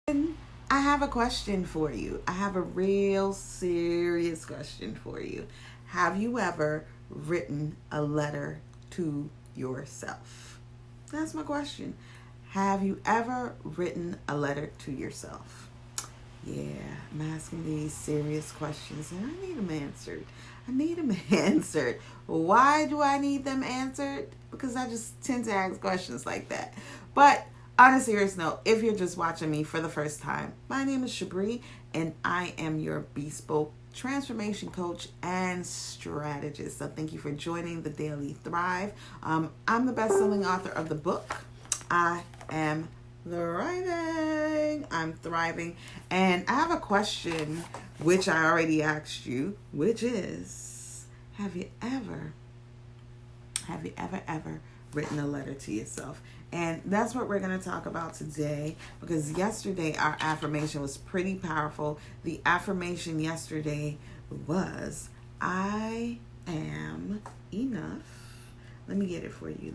I have a question for you. I have a real serious question for you. Have you ever written a letter to yourself? That's my question. Have you ever written a letter to yourself? Yeah, I'm asking these serious questions and I need them answered. I need them answered. Why do I need them answered? Because I just tend to ask questions like that. But on a serious note, if you're just watching me for the first time, my name is Shabri and I am your bespoke transformation coach and strategist. So thank you for joining the Daily Thrive. I'm the best-selling author of the book, I Am Thriving. I'm thriving. And I have a question, which I already asked you, which is, have you ever written a letter to yourself? And that's what we're going to talk about today, because yesterday our affirmation was pretty powerful. The affirmation yesterday was, I am enough. Let me get it for you.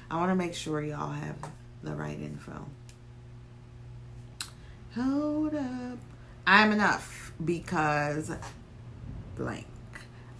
I want to make sure y'all have the right info. Hold up. I'm enough because blank.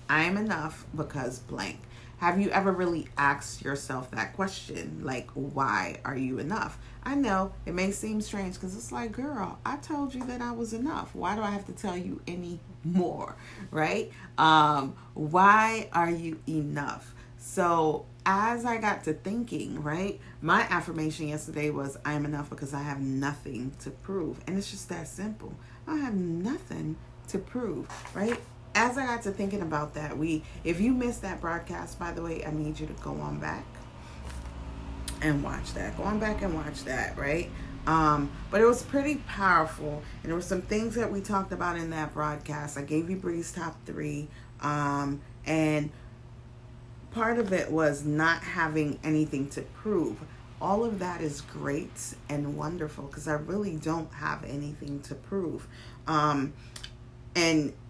I'm enough because blank. Have you ever really asked yourself that question? Like, why are you enough? I know it may seem strange because it's like, girl, I told you that I was enough. Why do I have to tell you any more? Right? Why are you enough? So as I got to thinking, right, my affirmation yesterday was, I am enough because I have nothing to prove. And it's just that simple. I have nothing to prove, right? As I got to thinking about that, if you missed that broadcast, by the way, I need you to go on back and watch that. Go on back and watch that, right? But it was pretty powerful. And there were some things that we talked about in that broadcast. I gave you Bree's top 3. And part of it was not having anything to prove. All of that is great and wonderful because I really don't have anything to prove. And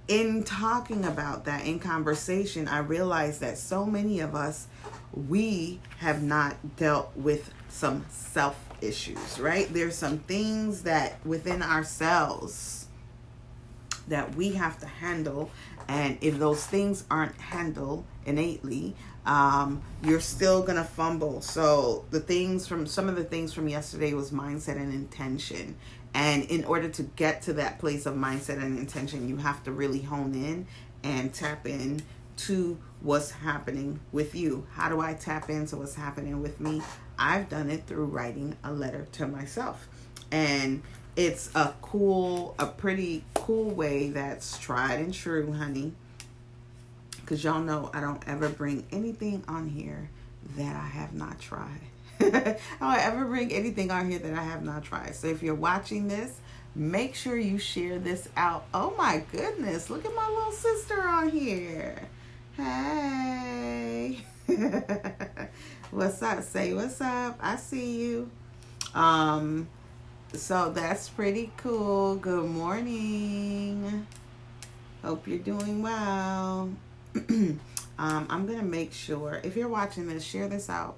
in talking about that, in conversation, I realized that so many of us, we have not dealt with some self issues, right? There's some things that within ourselves that we have to handle. And if those things aren't handled innately, you're still going to fumble. So some of the things from yesterday was mindset and intention. And in order to get to that place of mindset and intention, you have to really hone in and tap in to what's happening with you. How do I tap into what's happening with me? I've done it through writing a letter to myself. And it's a pretty cool way that's tried and true, honey. Because y'all know I don't ever bring anything on here that I have not tried. I don't ever bring anything on here that I have not tried. So if you're watching this, make sure you share this out. Oh my goodness, look at my little sister on here. Hey. What's up? Say what's up. I see you. So that's pretty cool. Good morning. Hope you're doing well. I'm going to make sure, if you're watching this, share this out.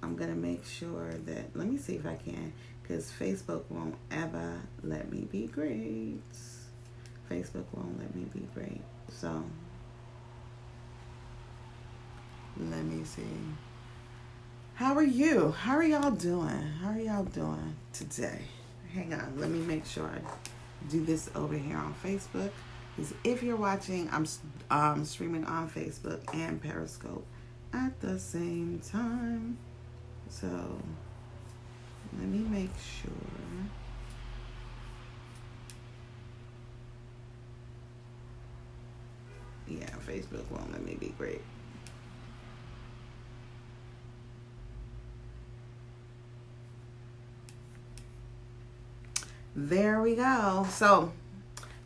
I'm going to make sure that, let me see if I can, because Facebook won't ever let me be great. So, let me see. How are you? How are y'all doing today? Hang on. Let me make sure I do this over here on Facebook. Because if you're watching, I'm streaming on Facebook and Periscope at the same time. So let me make sure. Yeah, Facebook won't let me be great. There we go. So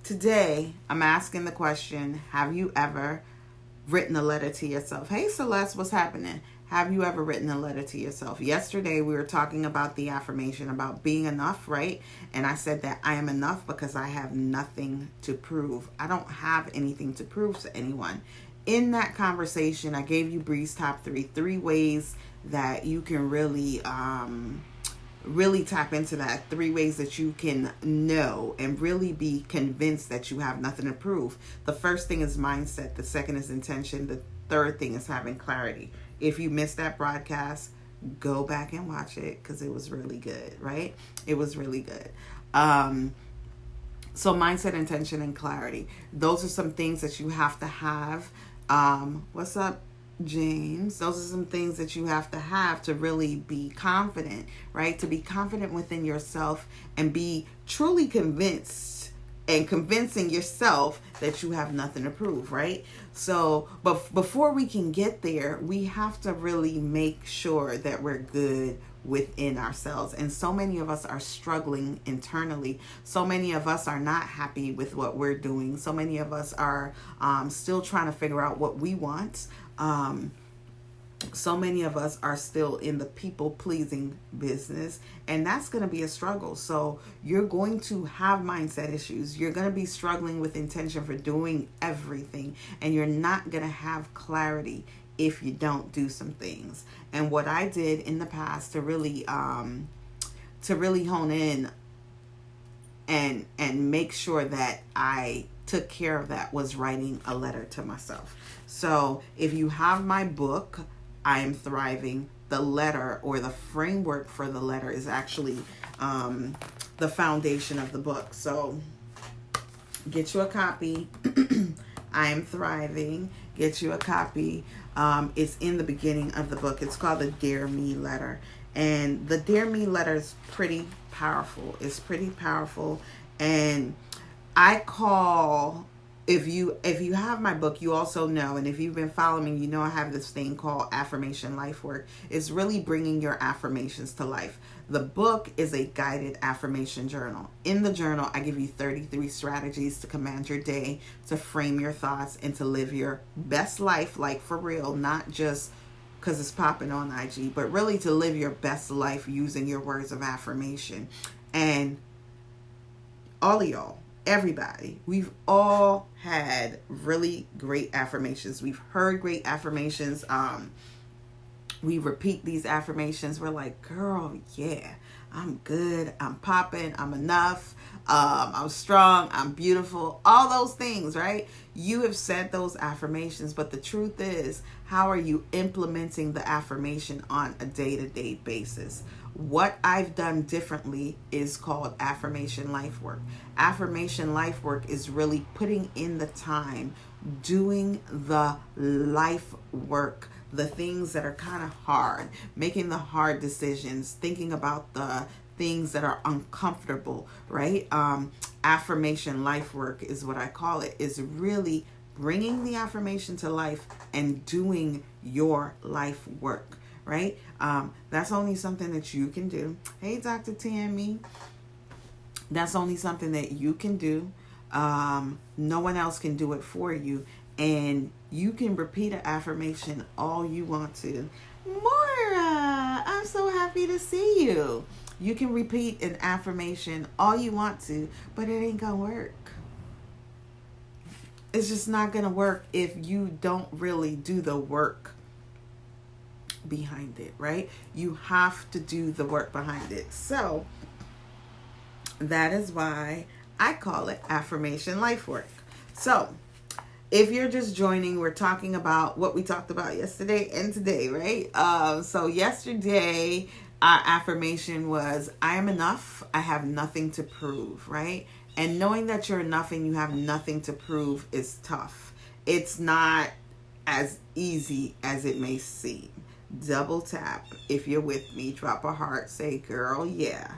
today I'm asking the question, have you ever written a letter to yourself? Hey Celeste, what's happening? Have you ever written a letter to yourself? Yesterday we were talking about the affirmation about being enough, right? And I said that I am enough because I have nothing to prove. I don't have anything to prove to anyone. In that conversation, I gave you Bree's top 3 ways that you can really really tap into that. 3 ways that you can know and really be convinced that you have nothing to prove. The first thing is mindset. The second is intention. The third thing is having clarity. If you missed that broadcast, go back and watch it because it was really good, right? It was really good. So mindset, intention, and clarity. Those are some things that you have to have. What's up, James? Those are some things that you have to really be confident, right? To be confident within yourself and be truly convinced and convincing yourself that you have nothing to prove, right? So, but before we can get there, we have to really make sure that we're good within ourselves. And so many of us are struggling internally. So many of us are not happy with what we're doing. So many of us are still trying to figure out what we want. So many of us are still in the people pleasing business, and that's going to be a struggle. So you're going to have mindset issues. You're going to be struggling with intention for doing everything, and you're not going to have clarity if you don't do some things. And what I did in the past to really hone in and make sure that I took care of that was writing a letter to myself. So if you have my book, I Am Thriving, the letter or the framework for the letter is actually the foundation of the book. So get you a copy. I Am Thriving. Get you a copy. It's in the beginning of the book. It's called the Dear Me letter. And the Dear Me letter is pretty powerful. It's pretty powerful. And I call, if you have my book, you also know, and if you've been following me, you know I have this thing called Affirmation Life Work. It's really bringing your affirmations to life. The book is a guided affirmation journal. In the journal, I give you 33 strategies to command your day, to frame your thoughts, and to live your best life, like for real, not just because it's popping on IG, but really to live your best life using your words of affirmation. And all of y'all, everybody, we've all had really great affirmations. We've heard great affirmations. We repeat these affirmations. We're like, girl, yeah, I'm good. I'm popping. I'm enough. I'm strong. I'm beautiful. All those things, right? You have said those affirmations, but the truth is, how are you implementing the affirmation on a day-to-day basis? What I've done differently is called Affirmation Life Work. Affirmation Life Work is really putting in the time, doing the life work, the things that are kind of hard, making the hard decisions, thinking about the things that are uncomfortable, right? Affirmation Life Work is what I call it, is really bringing the affirmation to life and doing your life work. Right? That's only something that you can do. Hey, Dr. Tammy. That's only something that you can do. No one else can do it for you. And you can repeat an affirmation all you want to. Moira, I'm so happy to see you. You can repeat an affirmation all you want to, but it ain't gonna work. It's just not gonna work if you don't really do the work behind it, right? You have to do the work behind it. So that is why I call it Affirmation Life Work. So if you're just joining, we're talking about what we talked about yesterday and today, right? So yesterday our affirmation was, I am enough. I have nothing to prove, right? And knowing that you're enough and you have nothing to prove is tough. It's not as easy as it may seem. Double tap if you're with me, drop a heart, say girl, yeah.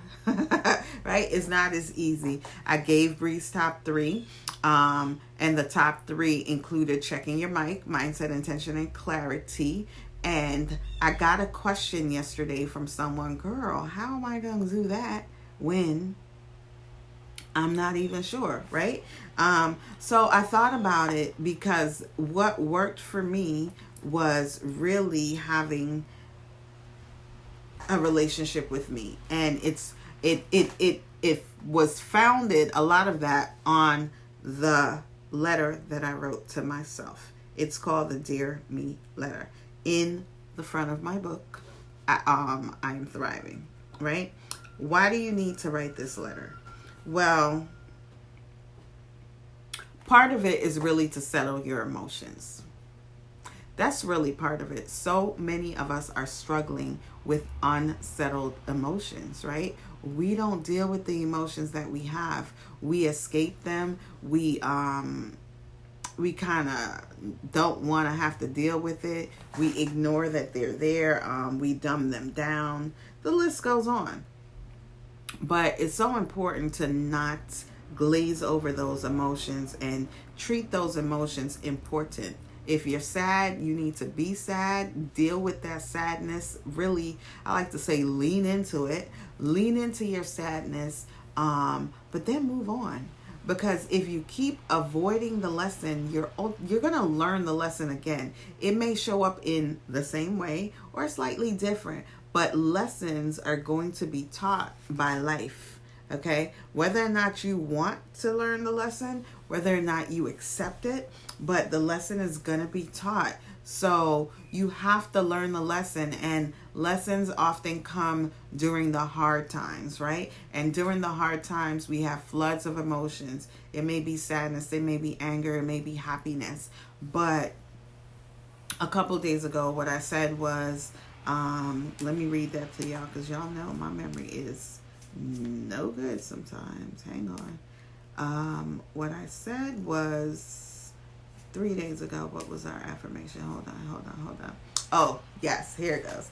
Right? It's not as easy. I gave Bree's top 3, and the top 3 included checking your mic, mindset, intention, and clarity. And I got a question yesterday from someone, girl, how am I gonna do that when I'm not even sure, right? So I thought about it, because what worked for me was really having a relationship with me, and it was founded, a lot of that, on the letter that I wrote to myself. It's called the Dear Me letter. In the front of my book, I am thriving, right? Why do you need to write this letter? Well, part of it is really to settle your emotions. That's really part of it. So many of us are struggling with unsettled emotions, right? We don't deal with the emotions that we have. We escape them. We kind of don't want to have to deal with it. We ignore that they're there. We dumb them down. The list goes on. But it's so important to not glaze over those emotions and treat those emotions important. If you're sad, you need to be sad. Deal with that sadness. Really, I like to say lean into it. Lean into your sadness, but then move on. Because if you keep avoiding the lesson, you're going to learn the lesson again. It may show up in the same way or slightly different, but lessons are going to be taught by life. Okay, whether or not you want to learn the lesson, whether or not you accept it, but the lesson is going to be taught. So you have to learn the lesson, and lessons often come during the hard times, right? And during the hard times, we have floods of emotions. It may be sadness, it may be anger, it may be happiness. But a couple days ago, what I said was, let me read that to y'all, because y'all know my memory is no good sometimes. Hang on. What I said was 3 days ago. What was our affirmation? Hold on. Oh, yes, here it goes.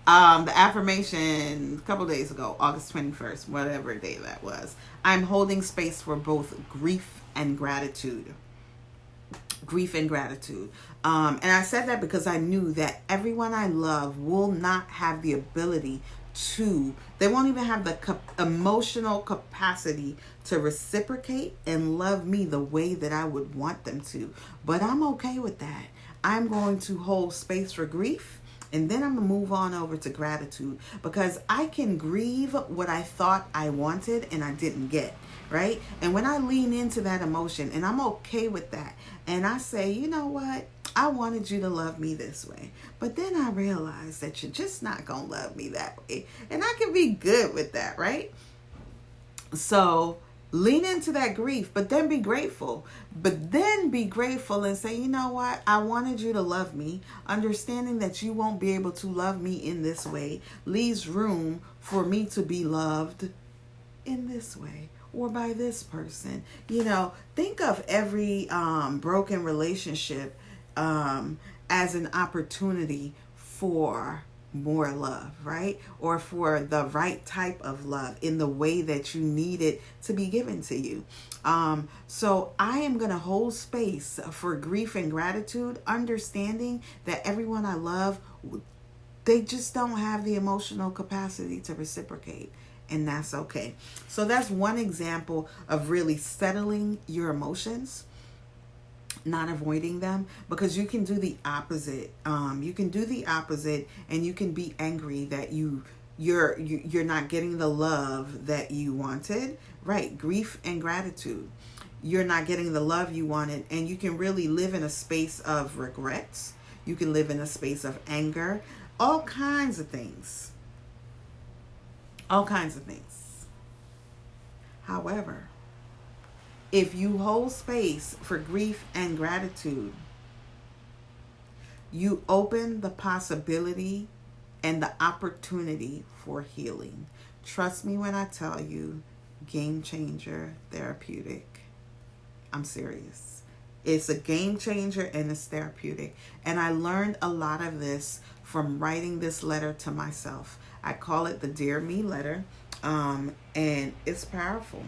The affirmation a couple days ago, August 21st, whatever day that was. I'm holding space for both grief and gratitude. Grief and gratitude. And I said that because I knew that everyone I love will not have the ability they won't even have the emotional capacity to reciprocate and love me the way that I would want them to. But I'm okay with that. I'm going to hold space for grief, and then I'm going to move on over to gratitude, because I can grieve what I thought I wanted and I didn't get, right? And when I lean into that emotion, and I'm okay with that, and I say, you know what? I wanted you to love me this way, but then I realized that you're just not going to love me that way. And I can be good with that, right? So lean into that grief, but then be grateful. But then be grateful and say, you know what? I wanted you to love me. Understanding that you won't be able to love me in this way leaves room for me to be loved in this way, or by this person. You know, think of every broken relationship as an opportunity for more love, right? Or for the right type of love in the way that you need it to be given to you. So I am going to hold space for grief and gratitude, understanding that everyone I love, they just don't have the emotional capacity to reciprocate. And that's okay. So that's one example of really settling your emotions, not avoiding them, because you can do the opposite. You can do the opposite, and you can be angry that you're not getting the love that you wanted, right? Grief and gratitude. You're not getting the love you wanted, and you can really live in a space of regrets. You can live in a space of anger, all kinds of things. All kinds of things. However, if you hold space for grief and gratitude, you open the possibility and the opportunity for healing. Trust me when I tell you, game changer therapeutic. I'm serious. It's a game changer and it's therapeutic. And I learned a lot of this from writing this letter to myself. I call it the Dear Me letter. And it's powerful.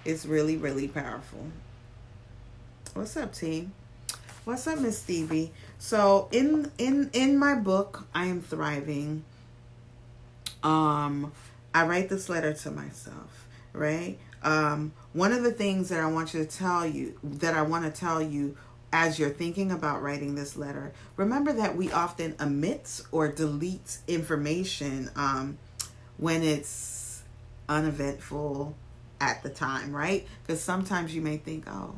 It's really, really powerful. What's up, team? What's up, Miss Stevie? So in my book, I Am Thriving, I write this letter to myself, right? One of the things that I want to tell you as you're thinking about writing this letter, remember that we often omit or delete information when it's uneventful at the time, right? Because sometimes you may think, oh,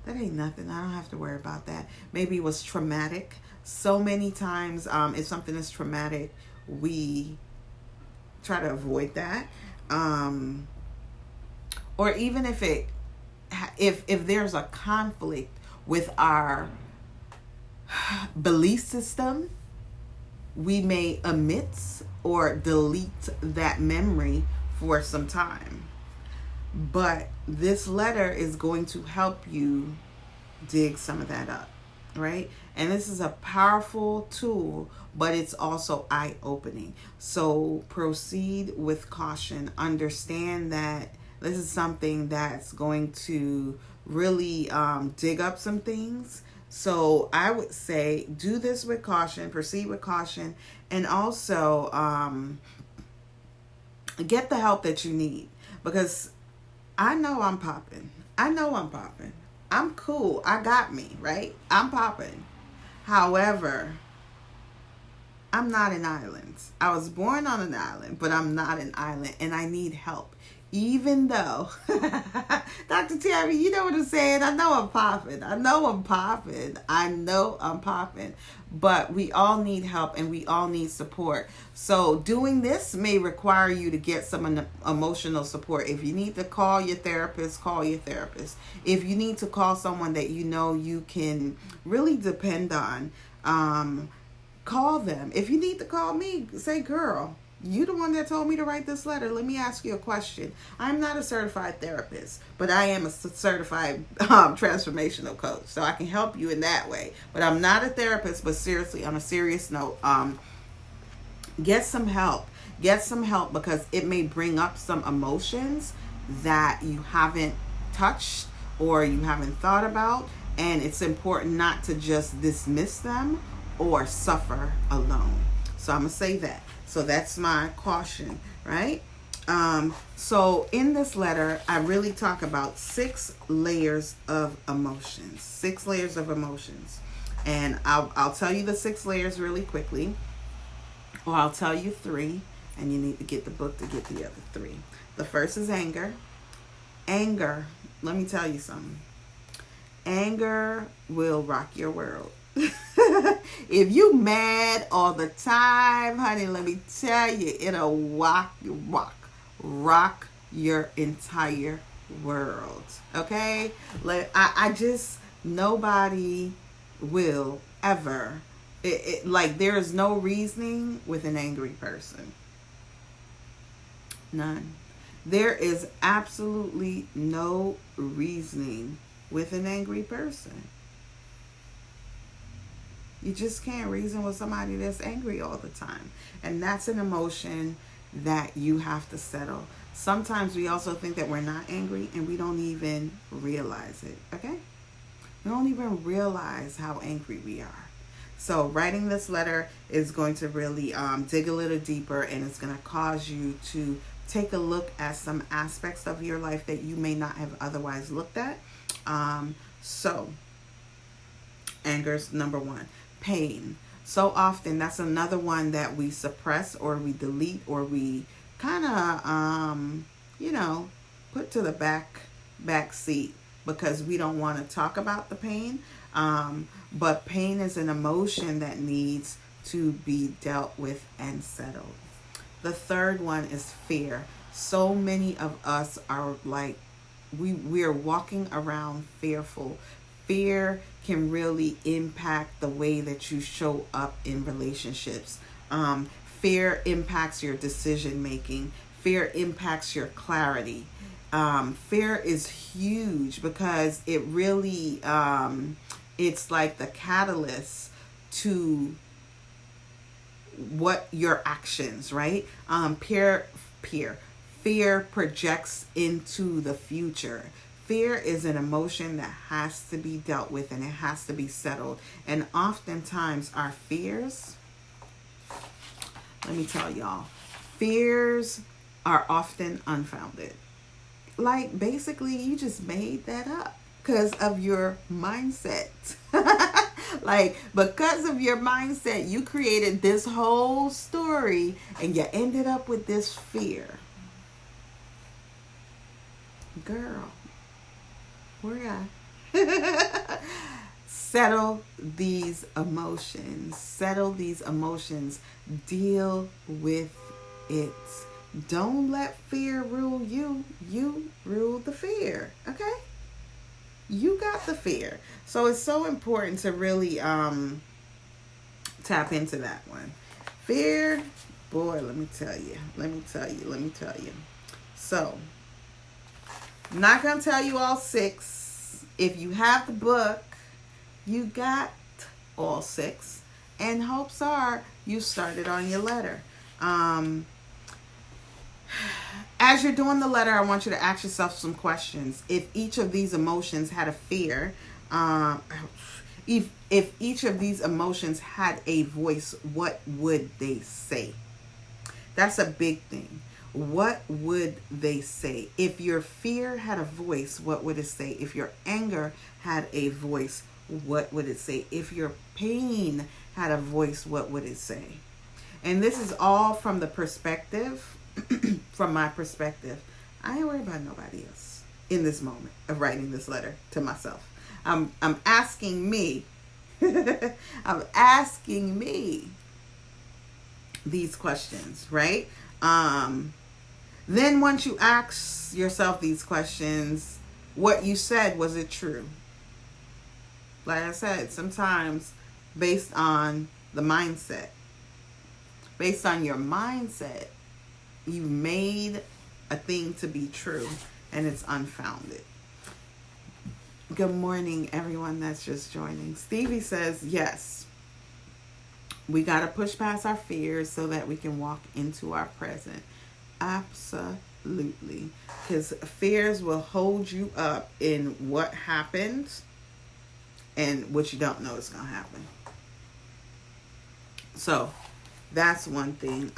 that ain't nothing. I don't have to worry about that. Maybe it was traumatic. So many times, if something is traumatic, we try to avoid that. Or even if there's a conflict with our belief system, we may omit or delete that memory for some time. But this letter is going to help you dig some of that up, right? And this is a powerful tool, but it's also eye-opening. So proceed with caution. Understand that this is something that's going to really dig up some things. So I would say do this with caution, proceed with caution, and also get the help that you need. Because I know I'm popping. I'm cool. I got me, right? I'm popping. However, I'm not an island. I was born on an island, but I'm not an island, and I need help. Even though, Dr. Tammy, you know what I'm saying? I know I'm popping. But we all need help and we all need support. So doing this may require you to get some emotional support. If you need to call your therapist, call your therapist. If you need to call someone that you know you can really depend on, call them. If you need to call me, say, girl, you the one that told me to write this letter. Let me ask you a question. I'm not a certified therapist, but I am a certified transformational coach. So I can help you in that way. But I'm not a therapist, but seriously, on a serious note, get some help. Get some help because it may bring up some emotions that you haven't touched or you haven't thought about. And it's important not to just dismiss them or suffer alone. So I'm going to say that. So that's my caution, right? So in this letter, I really talk about 6 layers of emotions. 6 layers of emotions. And I'll tell you the 6 layers really quickly. Or I'll tell you 3. And you need to get the book to get the other 3. The first is anger. Anger, let me tell you something. Anger will rock your world. If you mad all the time, honey, let me tell you, it'll rock your entire world. Okay? I just, nobody will ever, like there is no reasoning with an angry person. None. There is absolutely no reasoning with an angry person. You just can't reason with somebody that's angry all the time. And that's an emotion that you have to settle. Sometimes we also think that we're not angry and we don't even realize it, okay? We don't even realize how angry we are. So writing this letter is going to really dig a little deeper, and it's going to cause you to take a look at some aspects of your life that you may not have otherwise looked at. So anger's number 1. Pain. So often that's another one that we suppress or we delete or we kind of, put to the back seat because we don't want to talk about the pain. But pain is an emotion that needs to be dealt with and settled. The third one is fear. So many of us are like, we're walking around fearful. Fear can really impact the way that you show up in relationships. Fear impacts your decision making. Fear impacts your clarity. Fear is huge because it really, it's like the catalyst to what your actions, right? Fear projects into the future. Fear is an emotion that has to be dealt with and it has to be settled. And oftentimes our fears, let me tell y'all, fears are often unfounded. Like basically you just made that up because of your mindset. Like because of your mindset, you created this whole story and you ended up with this fear. Girl. Settle these emotions. Settle these emotions. Deal with it. Don't let fear rule you. You rule the fear. Okay? You got the fear. So it's so important to really tap into that one. Fear, boy, let me tell you. So, I'm not going to tell you all 6. If you have the book, you got all 6. And hopes are you started on your letter. As you're doing the letter, I want you to ask yourself some questions. If each of these emotions had a fear, if each of these emotions had a voice, what would they say? That's a big thing. What would they say? If your fear had a voice, what would it say? If your anger had a voice, what would it say? If your pain had a voice, what would it say? And this is all from the perspective, from my perspective. I ain't worried about nobody else in this moment of writing this letter to myself. I'm asking me, I'm asking me these questions, right? Then once you ask yourself these questions, what you said, was it true? Like I said, sometimes based on the mindset, based on your mindset, you made a thing to be true and it's unfounded. Good morning, everyone that's just joining. Stevie says, yes, we got to push past our fears so that we can walk into our present. Absolutely. Because fears will hold you up in what happened and what you don't know is going to happen. So that's one thing.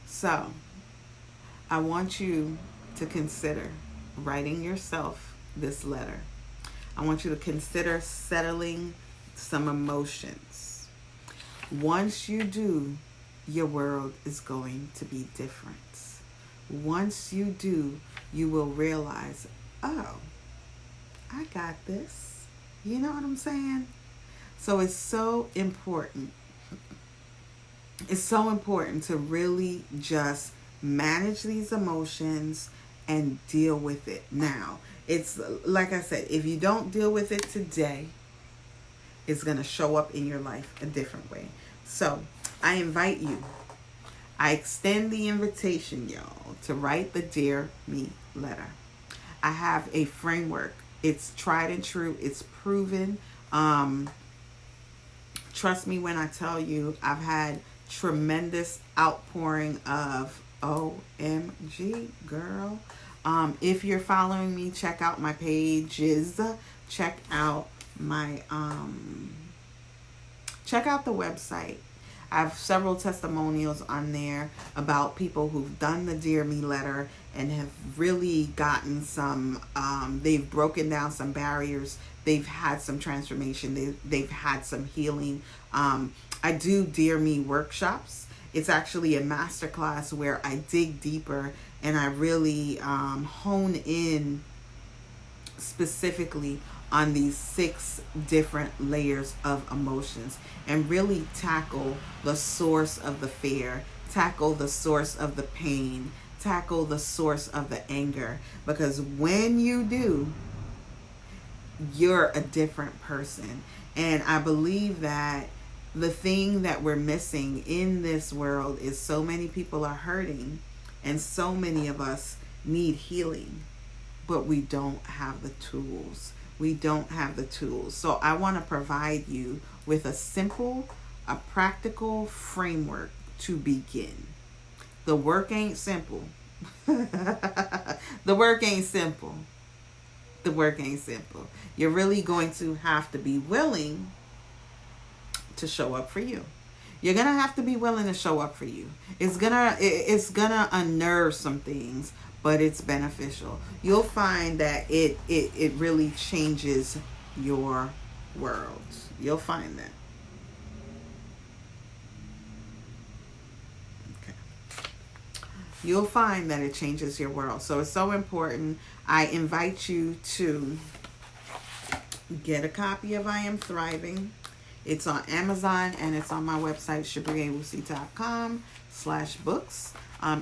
So I want you to consider writing yourself this letter. I want you to consider settling some emotions. Once you do, your world is going to be different. Once you do, you will realize, oh, I got this. You know what I'm saying? So it's so important. It's so important to really just manage these emotions and deal with it now. It's like I said, if you don't deal with it today, it's going to show up in your life a different way. So I invite you, I extend the invitation, y'all, to write the Dear Me letter. I have a framework. It's tried and true. It's proven. Trust me when I tell you, I've had tremendous outpouring of OMG, girl. If you're following me, check out my pages. Check out my check out the website. I have several testimonials on there about people who've done the Dear Me letter and have really gotten some, they've broken down some barriers. They've had some transformation. They've had some healing. I do Dear Me workshops. It's actually a masterclass where I dig deeper and I really hone in specifically on these 6 different layers of emotions and really tackle the source of the fear, tackle the source of the pain, tackle the source of the anger. Because when you do, you're a different person. And I believe that the thing that we're missing in this world is so many people are hurting and so many of us need healing, but we don't have the tools. We don't have the tools. So I want to provide you with a practical framework to begin. The work ain't simple. The work ain't simple. The work ain't simple. You're really going to have to be willing to show up for you. You're going to have to be willing to show up for you. It's gonna unnerve some things, but it's beneficial. You'll find that it really changes your world. You'll find that. Okay. you'll find that it changes your world. So it's so important. I invite you to get a copy of I Am Thriving. It's on Amazon and it's on my website, shabriawusi.com/books.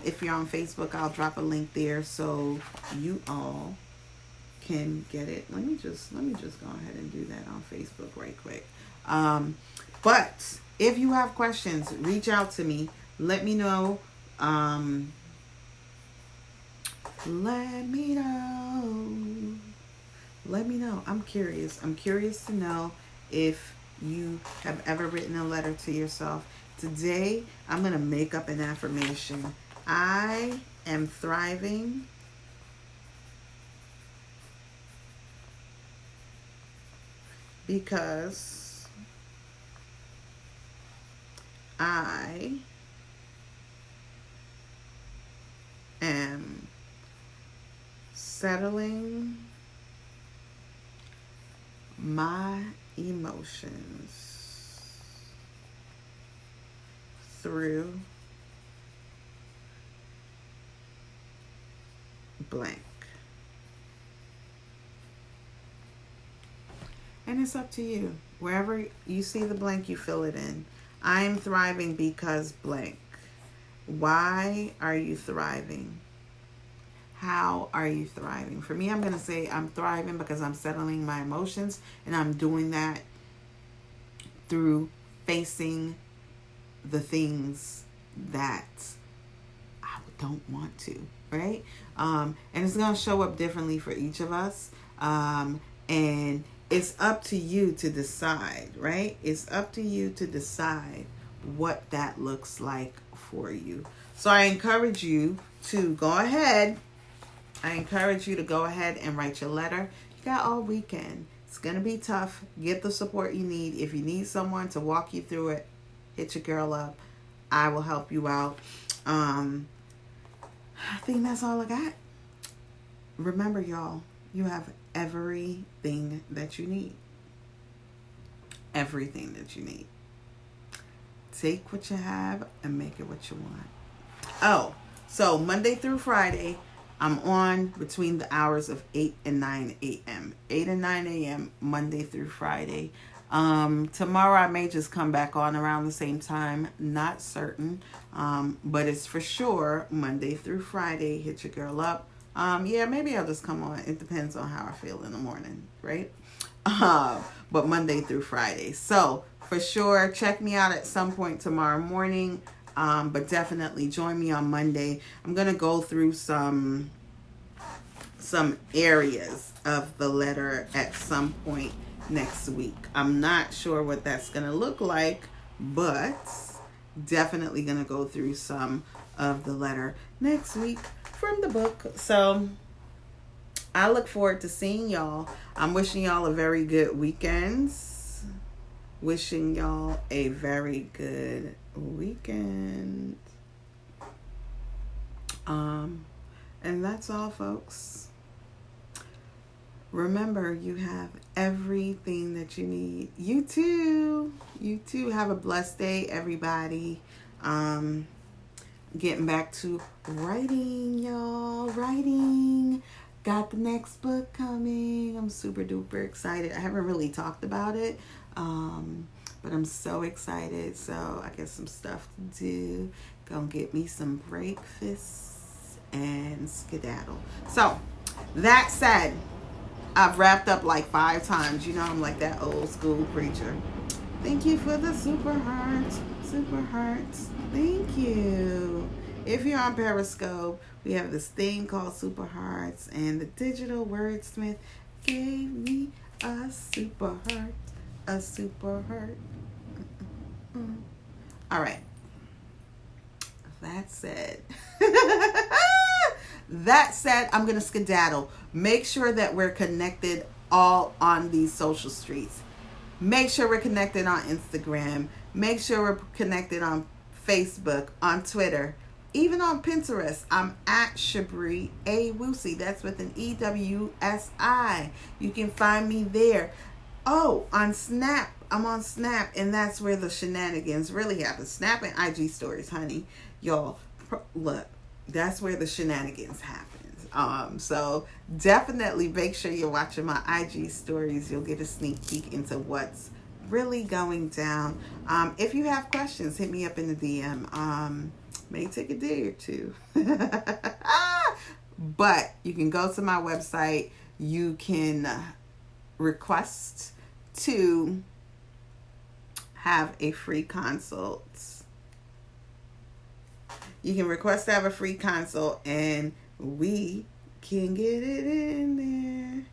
If you're on Facebook, I'll drop a link there so you all can get it. Let me just go ahead and do that on Facebook right quick. But if you have questions, reach out to me. Let me know. Let me know. I'm curious. I'm curious to know if you have ever written a letter to yourself. Today, I'm going to make up an affirmation. I am thriving because I am settling my emotions through blank. And it's up to you. Wherever you see the blank, you fill it in. I am thriving because blank. Why are you thriving? How are you thriving? For me, I'm going to say I'm thriving because I'm settling my emotions, and I'm doing that through facing the things that I don't want to, right? And it's going to show up differently for each of us. And it's up to you to decide, right? It's up to you to decide what that looks like for you. So I encourage you to go ahead. and write your letter. You got all weekend. It's going to be tough. Get the support you need. If you need someone to walk you through it, hit your girl up. I will help you out. I think that's all I got. Remember, y'all, you have everything that you need. Everything that you need. Take what you have and make it what you want. Oh, so Monday through Friday, I'm on between the hours of 8 and 9 a.m. 8 and 9 a.m. Monday through Friday. Tomorrow I may just come back on around the same time. Not certain. But it's for sure Monday through Friday. Hit your girl up. Yeah, maybe I'll just come on. It depends on how I feel in the morning, right? But Monday through Friday. So for sure, check me out at some point tomorrow morning. But definitely join me on Monday. I'm going to go through some areas of the letter at some point next week. I'm not sure what that's going to look like, but definitely going to go through some of the letter next week from the book. So I look forward to seeing y'all. I'm wishing y'all a very good weekend. Wishing y'all a very good weekend. And that's all, folks. Remember, you have everything that you need. You too have a blessed day, everybody. Getting back to writing, y'all. Writing. Got the next book coming. I'm super duper excited. I haven't really talked about it. But I'm so excited. So I got some stuff to do. Gonna get me some breakfast and skedaddle. So that said, I've wrapped up like 5 times. You know, I'm like that old school preacher. Thank you for the super hearts. Super hearts. Thank you. If you're on Periscope, we have this thing called Super Hearts, and the digital wordsmith gave me a super heart. A super heart. All right. That said, I'm going to skedaddle. Make sure that we're connected all on these social streets. Make sure we're connected on Instagram. Make sure we're connected on Facebook, on Twitter, even on Pinterest. I'm at Shabriawusi. That's with an EWSI. You can find me there. Oh, on Snap. I'm on Snap, and that's where the shenanigans really happen. Snap and IG stories, honey. Y'all, look, that's where the shenanigans happen. So definitely make sure you're watching my IG stories. You'll get a sneak peek into what's really going down. If you have questions, hit me up in the DM. May take a day or two. But you can go to my website. You can request to have a free consult. You can request to have a free consult, and we can get it in there.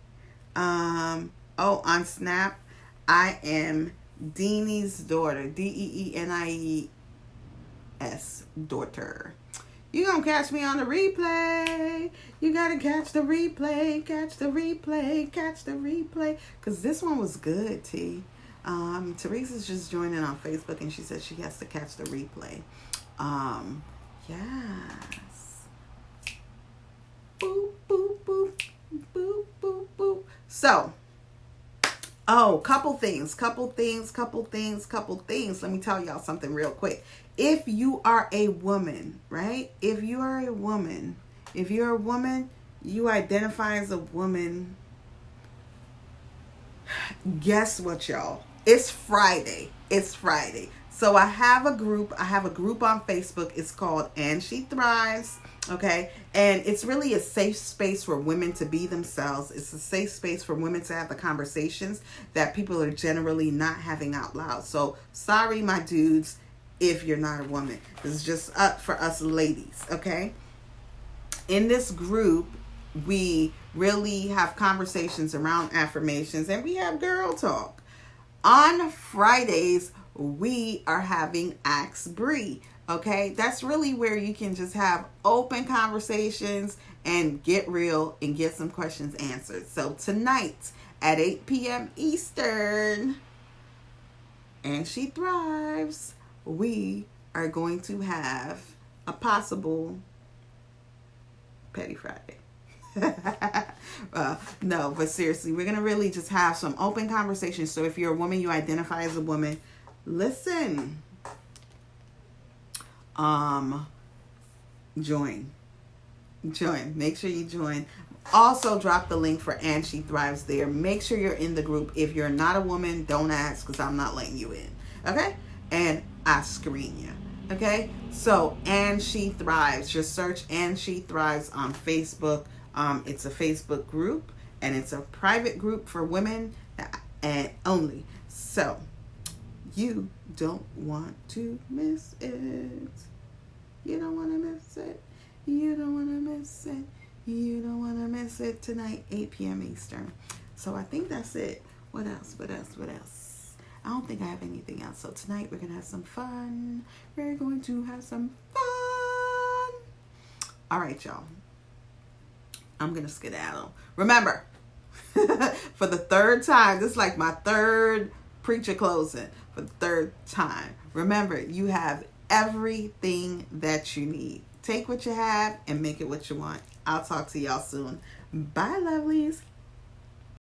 On Snap, I am Deanie's daughter. DeeNies daughter. You gonna catch me on the replay. You gotta catch the replay, catch the replay, catch the replay. Cause this one was good, T. Teresa's just joining on Facebook, and she said she has to catch the replay. Yes. Boop, boop, boop, boop, boop, boop. So, couple things. Let me tell y'all something real quick. If you are a woman, right? If you're a woman, you identify as a woman. Guess what, y'all? It's Friday. So I have a group on Facebook. It's called And She Thrives. Okay. And it's really a safe space for women to be themselves. It's a safe space for women to have the conversations that people are generally not having out loud. So sorry, my dudes, if you're not a woman. This is just up for us ladies. Okay. In this group, we really have conversations around affirmations, and we have girl talk. On Fridays, we are having Ask Bree. Okay, that's really where you can just have open conversations and get real and get some questions answered. So tonight at 8 p.m. Eastern, And She Thrives, we are going to have a possible Petty Friday. No, but seriously, we're going to really just have some open conversations. So if you're a woman, you identify as a woman, listen. Join. Make sure you join. Also drop the link for And She Thrives there. Make sure you're in the group. If you're not a woman, don't ask, because I'm not letting you in. Okay? And I screen you. Okay? So And She Thrives. Just search And She Thrives on Facebook. It's a Facebook group, and it's a private group for women and only. So you don't want to miss it. You don't want to miss it. You don't want to miss it. You don't want to miss it tonight, 8 p.m. Eastern. So I think that's it. What else? I don't think I have anything else. So tonight we're going to have some fun. We're going to have some fun. All right, y'all. I'm going to skedaddle. Remember, for the third time, this is like my third preacher closing. For the third time, remember, you have everything that you need. Take what you have and make it what you want. I'll talk to y'all soon. Bye, lovelies.